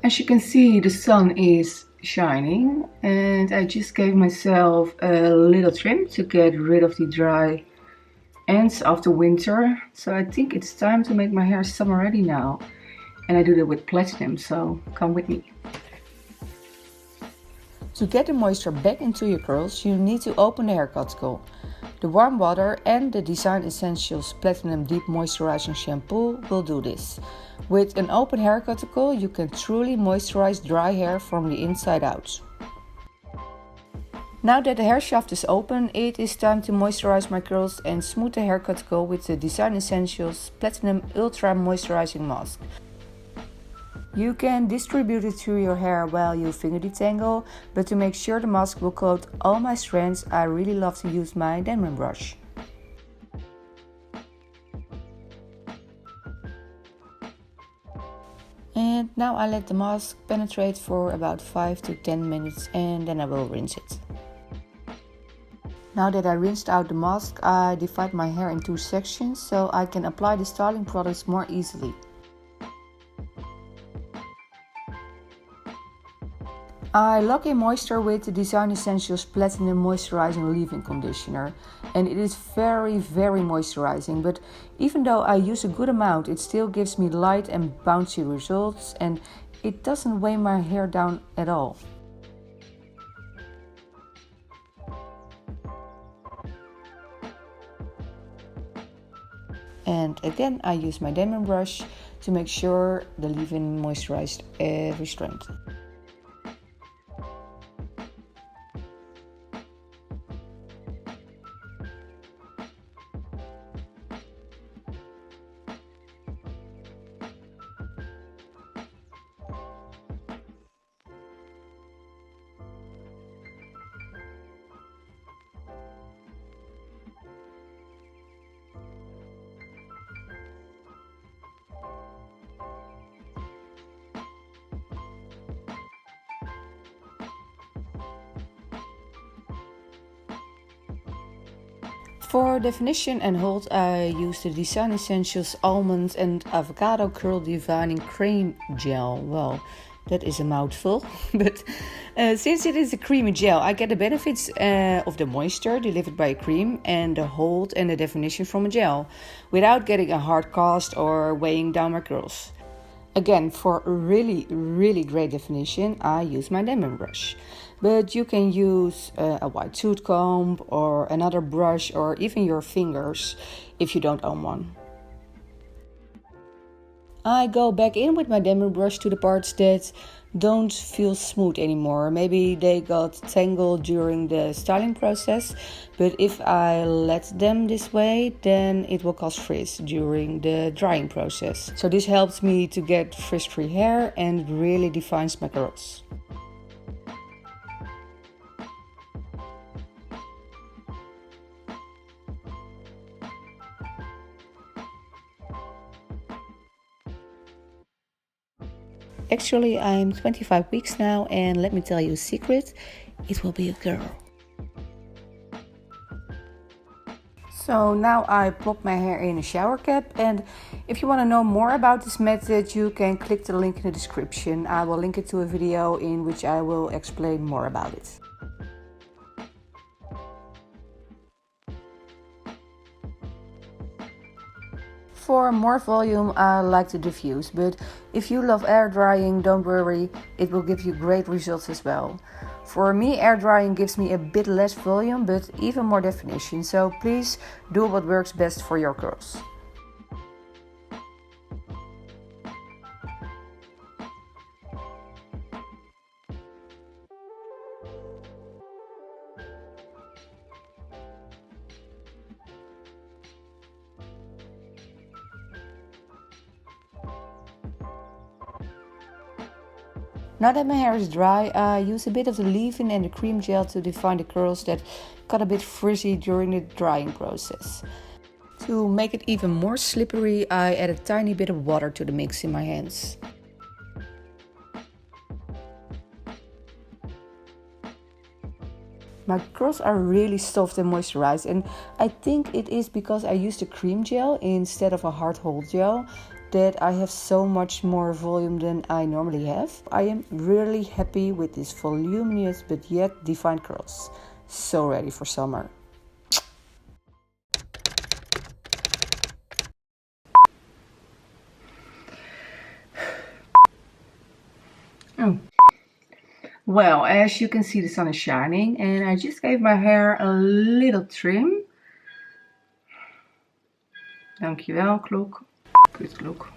As you can see, the sun is shining, and I just gave myself a little trim to get rid of the dry ends after winter. So I think it's time to make my hair summer ready now. And I do that with platinum, so come with me. To get the moisture back into your curls, you need to open the hair cuticle. The warm water and the Design Essentials Platinum Deep Moisturizing Shampoo will do this. With an open hair cuticle, you can truly moisturize dry hair from the inside out. Now that the hair shaft is open, it is time to moisturize my curls and smooth the hair cuticle with the Design Essentials Platinum Ultra Moisturizing Mask. You can distribute it through your hair while you finger detangle, but to make sure the mask will coat all my strands, I really love to use my diamond brush. And now I let the mask penetrate for about 5 to 10 minutes and then I will rinse it. Now that I rinsed out the mask, I divide my hair in 2 sections so I can apply the styling products more easily. I lock in moisture with the Design Essentials Platinum Moisturizing Leave-In Conditioner, and it is very moisturizing, but even though I use a good amount, it still gives me light and bouncy results, and it doesn't weigh my hair down at all. And again, I use my diamond brush to make sure the leave-in moisturized every strand. For definition and hold, I use the Design Essentials Almond and Avocado Curl Defining Cream Gel. Well, that is a mouthful, but since it is a creamy gel, I get the benefits of the moisture delivered by a cream and the hold and the definition from a gel, without getting a hard cast or weighing down my curls. Again, for a really great definition, I use my diamond brush. But you can use a white tooth comb or another brush or even your fingers if you don't own one. I go back in with my diamond brush to the parts that don't feel smooth anymore. Maybe they got tangled during the styling process, but if I let them this way, then it will cause frizz during the drying process. So this helps me to get frizz-free hair and really defines my curls. Actually, I'm 25 weeks now, and let me tell you a secret, it will be a girl. So now I plop my hair in a shower cap, and if you want to know more about this method, you can click the link in the description. I will link it to a video in which I will explain more about it. For more volume, I like to diffuse, but if you love air drying, don't worry, it will give you great results as well. For me, air drying gives me a bit less volume, but even more definition, so please do what works best for your curls. Now that my hair is dry, I use a bit of the leave-in and the cream gel to define the curls that got a bit frizzy during the drying process. To make it even more slippery, I add a tiny bit of water to the mix in my hands. My curls are really soft and moisturized, and I think it is because I used a cream gel instead of a hard hold gel that I have so much more volume than I normally have. I am really happy with this voluminous but yet defined curls. So ready for summer. Oh. Well, as you can see, the sun is shining, and I just gave my hair a little trim. Dankjewel, klok. Kut klok.